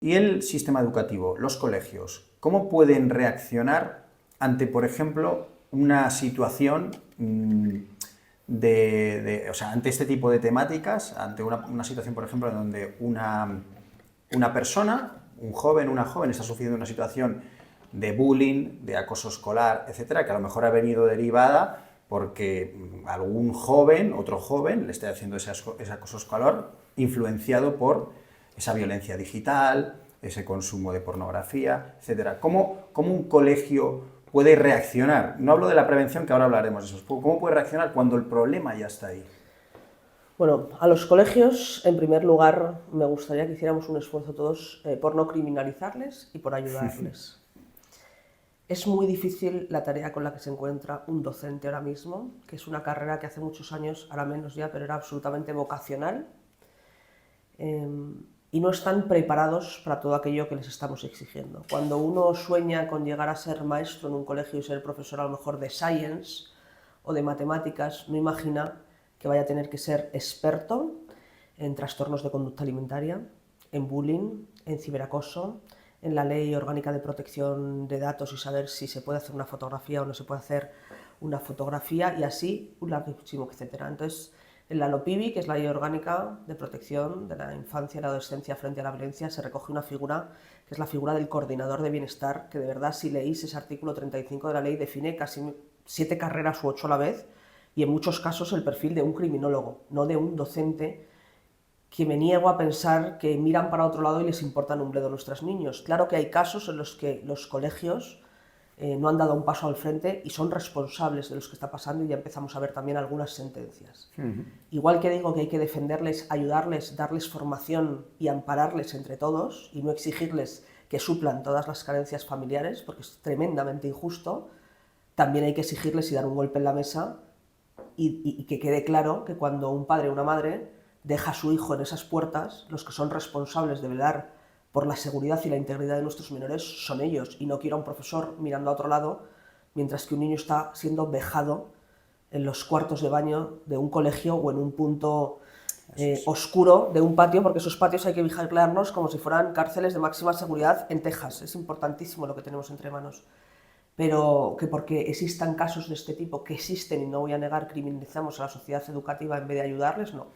¿Y el sistema educativo, los colegios, cómo pueden reaccionar ante, por ejemplo, una situación o sea, ante este tipo de temáticas, ante una situación, por ejemplo, en donde una persona, un joven, una joven, está sufriendo una situación de bullying, de acoso escolar, etcétera, que a lo mejor ha venido derivada porque algún joven, otro joven, le esté haciendo ese acoso escolar influenciado por esa violencia digital, ese consumo de pornografía, etcétera. ¿Cómo un colegio puede reaccionar? No hablo de la prevención, que ahora hablaremos de eso. ¿Cómo puede reaccionar cuando el problema ya está ahí? Bueno, a los colegios, en primer lugar, me gustaría que hiciéramos un esfuerzo todos por no criminalizarles y por ayudarles. Es muy difícil la tarea con la que se encuentra un docente ahora mismo, que es una carrera que hace muchos años, ahora menos ya, pero era absolutamente vocacional, y no están preparados para todo aquello que les estamos exigiendo. Cuando uno sueña con llegar a ser maestro en un colegio y ser profesor a lo mejor de science o de matemáticas, no imagina que vaya a tener que ser experto en trastornos de conducta alimentaria, en bullying, en ciberacoso, en la ley orgánica de protección de datos y saber si se puede hacer una fotografía o no se puede hacer una fotografía, y así un larguísimo etcétera. Entonces, en la LOPIBI, que es la Ley Orgánica de Protección de la Infancia y la Adolescencia frente a la Violencia, se recoge una figura que es la figura del coordinador de bienestar, que de verdad, si leéis ese artículo 35 de la ley, define casi 7 carreras u 8 a la vez, y en muchos casos el perfil de un criminólogo, no de un docente, que me niego a pensar que miran para otro lado y les importa un bledo nuestros niños. Claro que hay casos en los que los colegios no han dado un paso al frente y son responsables de lo que está pasando, y ya empezamos a ver también algunas sentencias. Igual que digo que hay que defenderles, ayudarles, darles formación y ampararles entre todos y no exigirles que suplan todas las carencias familiares, porque es tremendamente injusto, también hay que exigirles y dar un golpe en la mesa y que quede claro que cuando un padre o una madre deja a su hijo en esas puertas, los que son responsables de velar por la seguridad y la integridad de nuestros menores son ellos, y no quiero a un profesor mirando a otro lado mientras que un niño está siendo vejado en los cuartos de baño de un colegio o en un punto oscuro de un patio, porque esos patios hay que vigilarlos como si fueran cárceles de máxima seguridad en Texas. Es importantísimo lo que tenemos entre manos. Pero que porque existan casos de este tipo, que existen y no voy a negar, criminalizamos a la sociedad educativa en vez de ayudarles, no.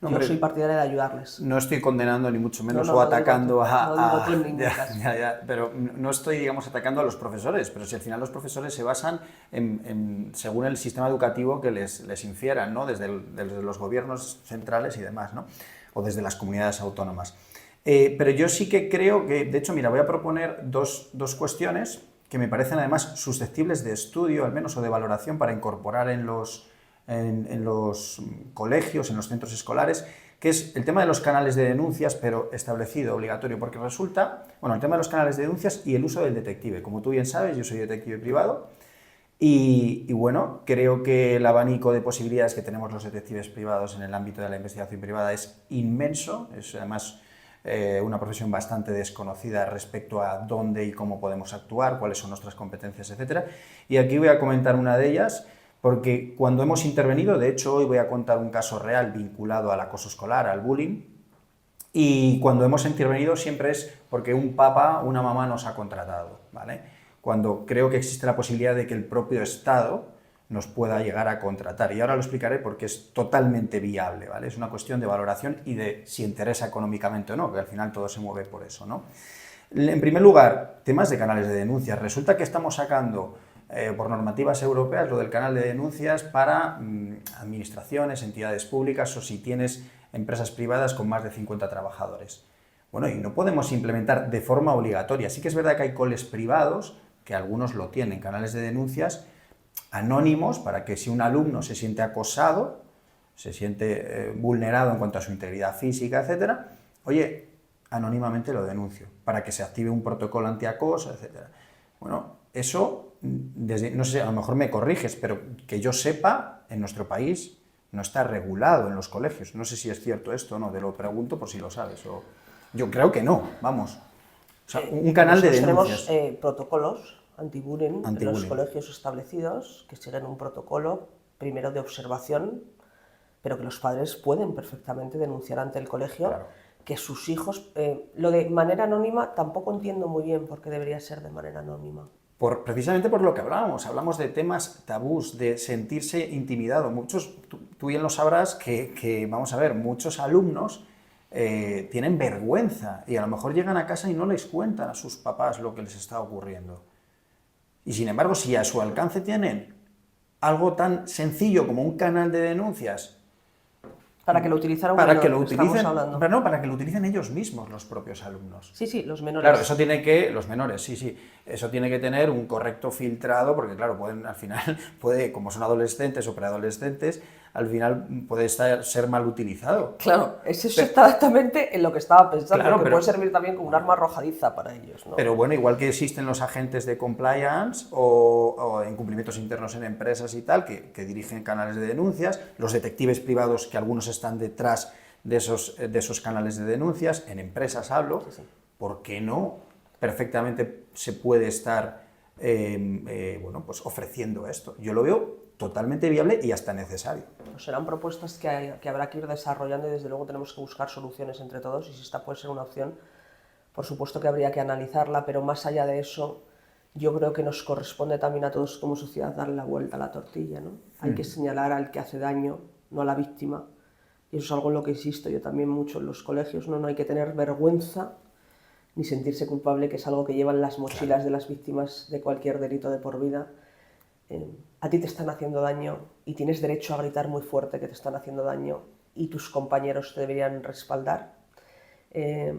No, Yo hombre, soy partidaria de ayudarles. no estoy condenando ni mucho No, menos no, o no digo tú, atacando no digo tú en ningún caso. pero no estoy, digamos, atacando a los profesores, pero si al final los profesores se basan según el sistema educativo que les infieran, ¿no? Desde los gobiernos centrales y demás, ¿no? O desde las comunidades autónomas. Pero yo sí que creo que, de hecho, mira, voy a proponer dos cuestiones que me parecen además susceptibles de estudio, al menos, o de valoración para incorporar en los colegios, en los centros escolares, que es el tema de los canales de denuncias, pero establecido, obligatorio, porque resulta, bueno, el tema de los canales de denuncias y el uso del detective. Como tú bien sabes, yo soy detective privado y bueno, creo que el abanico de posibilidades que tenemos los detectives privados en el ámbito de la investigación privada es inmenso, es además una profesión bastante desconocida respecto a dónde y cómo podemos actuar, cuáles son nuestras competencias, etc. Y aquí voy a comentar una de ellas, porque cuando hemos intervenido, de hecho hoy voy a contar un caso real vinculado al acoso escolar, al bullying, y cuando hemos intervenido siempre es porque un papá o una mamá nos ha contratado, ¿vale? Cuando creo que existe la posibilidad de que el propio Estado nos pueda llegar a contratar. Y ahora lo explicaré porque es totalmente viable, ¿vale? Es una cuestión de valoración y de si interesa económicamente o no, que al final todo se mueve por eso, ¿no? En primer lugar, temas de canales de denuncias. Resulta que estamos sacando por normativas europeas lo del canal de denuncias para administraciones, entidades públicas o si tienes empresas privadas con más de 50 trabajadores. Bueno, y no podemos implementar de forma obligatoria. Sí que es verdad que hay coles privados, que algunos lo tienen, canales de denuncias anónimos para que si un alumno se siente acosado, se siente vulnerado en cuanto a su integridad física, etc., oye, anónimamente lo denuncio, para que se active un protocolo antiacoso, etc. Bueno, eso, no sé, a lo mejor me corriges, pero que yo sepa, en nuestro país no está regulado en los colegios. No sé si es cierto esto o no, te lo pregunto por si lo sabes. Yo creo que no, vamos. O sea, un canal de Nosotros denuncias. tenemos protocolos anti-bullying en los Anti-bullying. colegios establecidos que siguen un protocolo primero de observación, pero que los padres pueden perfectamente denunciar ante el colegio. Claro. que sus hijos... lo de manera anónima tampoco entiendo muy bien por qué debería ser de manera anónima. Precisamente por lo que hablamos de temas tabús, de sentirse intimidado. Tú bien lo sabrás que, vamos a ver, muchos alumnos tienen vergüenza y a lo mejor llegan a casa y no les cuentan a sus papás lo que les está ocurriendo. Y sin embargo, si a su alcance tienen algo tan sencillo como un canal de denuncias, Para que lo utilicen para que lo utilicen ellos mismos, los propios alumnos. Sí, los menores. Claro, los menores, sí, eso tiene que tener un correcto filtrado, porque claro, al final, como son adolescentes o preadolescentes, al final puede ser mal utilizado. Claro, es exactamente en lo que estaba pensando, Claro, que puede servir también como un arma arrojadiza para ellos, ¿no? Pero bueno, igual que existen los agentes de compliance o incumplimientos internos en empresas y tal, que dirigen canales de denuncias, los detectives privados, que algunos están detrás de esos canales de denuncias, en empresas hablo, Sí. ¿Por qué no perfectamente se puede estar pues ofreciendo esto? Yo lo veo totalmente viable y hasta necesario. Pues serán propuestas que habrá que ir desarrollando y desde luego tenemos que buscar soluciones entre todos, y si esta puede ser una opción, por supuesto que habría que analizarla, pero más allá de eso, yo creo que nos corresponde también a todos como sociedad darle la vuelta a la tortilla, ¿no? Hay que señalar al que hace daño, no a la víctima, y eso es algo en lo que insisto yo también mucho en los colegios, ¿no? No hay que tener vergüenza ni sentirse culpable, que es algo que llevan las mochilas de las víctimas de cualquier delito de por vida. A ti te están haciendo daño y tienes derecho a gritar muy fuerte que te están haciendo daño y tus compañeros te deberían respaldar.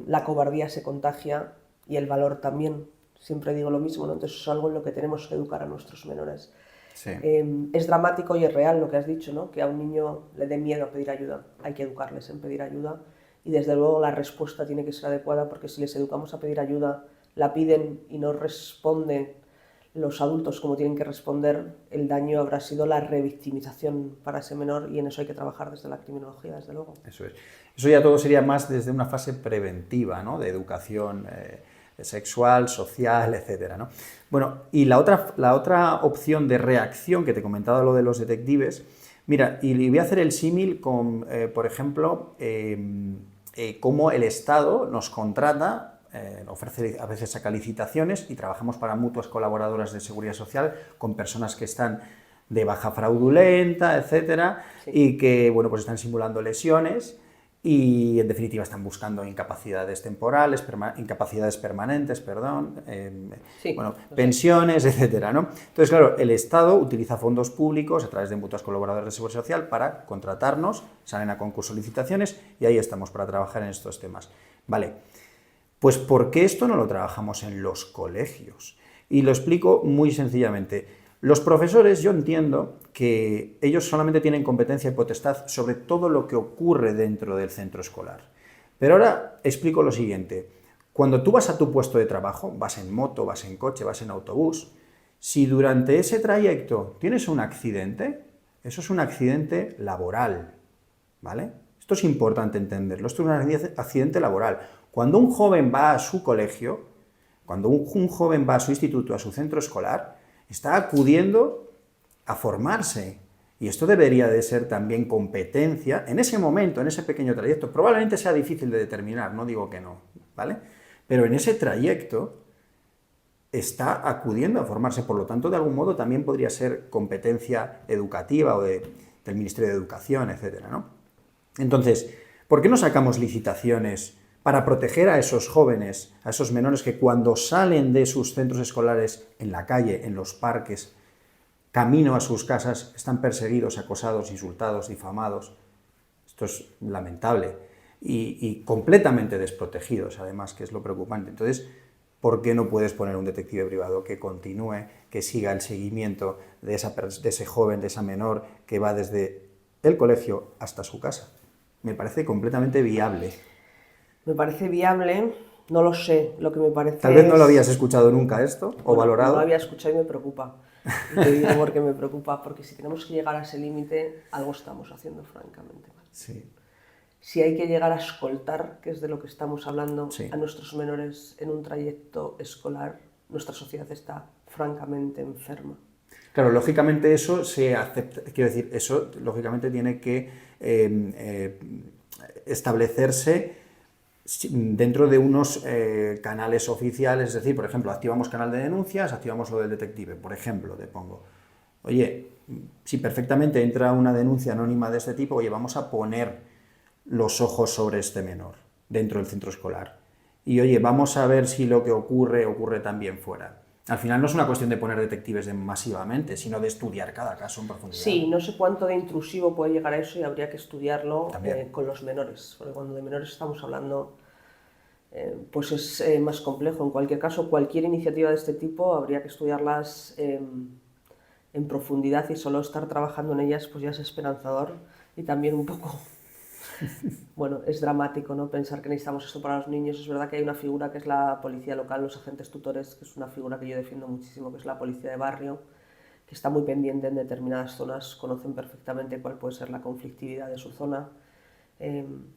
La cobardía se contagia y el valor también. Siempre digo lo mismo, ¿no? Entonces es algo en lo que tenemos que educar a nuestros menores. Sí. Es dramático y es real lo que has dicho, ¿no? Que a un niño le dé miedo a pedir ayuda. Hay que educarles en pedir ayuda y desde luego la respuesta tiene que ser adecuada, porque si les educamos a pedir ayuda, la piden y no responden los adultos como tienen que responder, el daño habrá sido la revictimización para ese menor, y en eso hay que trabajar desde la criminología, desde luego. Eso es. Eso ya todo sería más desde una fase preventiva, ¿no? De educación sexual, social, etcétera, ¿no? Bueno, y la otra opción de reacción que te comentaba, lo de los detectives, mira, y voy a hacer el símil con, por ejemplo, cómo el Estado nos contrata, ofrece a veces saca licitaciones y trabajamos para mutuas colaboradoras de seguridad social con personas que están de baja fraudulenta, etcétera, Sí. y que, bueno, pues están simulando lesiones y, en definitiva, están buscando incapacidades temporales, incapacidades permanentes, Sí, pensiones, etcétera, ¿no? Entonces, claro, el Estado utiliza fondos públicos a través de mutuas colaboradoras de seguridad social para contratarnos, salen a concurso licitaciones y ahí estamos para trabajar en estos temas. Vale, pues ¿por qué esto no lo trabajamos en los colegios? Y lo explico muy sencillamente. Los profesores, yo entiendo que ellos solamente tienen competencia y potestad sobre todo lo que ocurre dentro del centro escolar. Pero ahora explico lo siguiente. Cuando tú vas a tu puesto de trabajo, vas en moto, vas en coche, vas en autobús, si durante ese trayecto tienes un accidente, eso es un accidente laboral, ¿vale? Esto es importante entenderlo, esto es un accidente laboral. Cuando un joven va a su colegio, cuando un joven va a su instituto, a su centro escolar, está acudiendo a formarse. Y esto debería de ser también competencia en ese momento, en ese pequeño trayecto. Probablemente sea difícil de determinar, no digo que no, ¿vale? Pero en ese trayecto está acudiendo a formarse, por lo tanto, de algún modo también podría ser competencia educativa o del Ministerio de Educación, etcétera, ¿no? Entonces, ¿por qué no sacamos licitaciones para proteger a esos jóvenes, a esos menores que cuando salen de sus centros escolares en la calle, en los parques, camino a sus casas, están perseguidos, acosados, insultados, difamados? Esto es lamentable y completamente desprotegidos, además, que es lo preocupante. Entonces, ¿por qué no puedes poner un detective privado que continúe, que siga el seguimiento de ese joven, de esa menor, que va desde el colegio hasta su casa? Me parece completamente viable. Me parece viable, no lo sé, lo que me parece Tal vez no lo es... habías escuchado nunca esto, o valorado. No lo había escuchado y me preocupa. Y te digo por qué me preocupa, porque si tenemos que llegar a ese límite, algo estamos haciendo francamente mal. Sí. Si hay que llegar a escoltar, que es de lo que estamos hablando, Sí. a nuestros menores en un trayecto escolar, nuestra sociedad está francamente enferma. Claro, lógicamente eso se acepta, quiero decir, eso lógicamente tiene que establecerse dentro de unos canales oficiales, es decir, por ejemplo, activamos canal de denuncias, activamos lo del detective, por ejemplo, te pongo, oye, si perfectamente entra una denuncia anónima de este tipo, oye, vamos a poner los ojos sobre este menor dentro del centro escolar. Y oye, vamos a ver si lo que ocurre también fuera. Al final no es una cuestión de poner detectives masivamente, sino de estudiar cada caso en profundidad. Sí, no sé cuánto de intrusivo puede llegar a eso y habría que estudiarlo También. con los menores, porque cuando de menores estamos hablando, pues es más complejo. En cualquier caso, cualquier iniciativa de este tipo habría que estudiarlas en profundidad y solo estar trabajando en ellas pues ya es esperanzador y también un poco, bueno, es dramático, ¿no? Pensar que necesitamos esto para los niños. Es verdad que hay una figura que es la policía local, los agentes tutores, que es una figura que yo defiendo muchísimo, que es la policía de barrio, que está muy pendiente en determinadas zonas, conocen perfectamente cuál puede ser la conflictividad de su zona,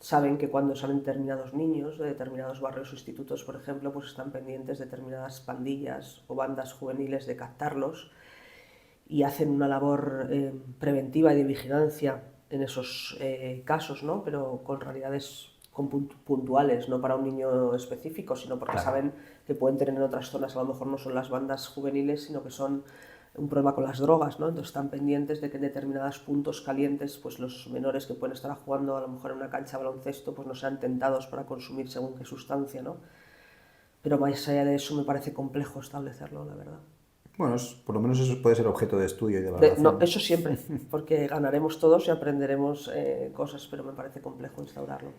saben que cuando salen determinados niños de determinados barrios o institutos, por ejemplo, pues están pendientes de determinadas pandillas o bandas juveniles de captarlos y hacen una labor preventiva y de vigilancia en esos casos, ¿no? Pero con realidades puntuales, no para un niño específico, sino porque Claro. saben que pueden tener en otras zonas, a lo mejor no son las bandas juveniles, sino que son un problema con las drogas, ¿no? Entonces están pendientes de que en determinados puntos calientes, pues los menores que pueden estar jugando a lo mejor en una cancha de baloncesto, pues no sean tentados para consumir según qué sustancia, ¿no? Pero más allá de eso me parece complejo establecerlo, la verdad. Bueno, por lo menos eso puede ser objeto de estudio y de No, valoración. eso siempre, porque ganaremos todos y aprenderemos cosas, pero me parece complejo instaurarlo.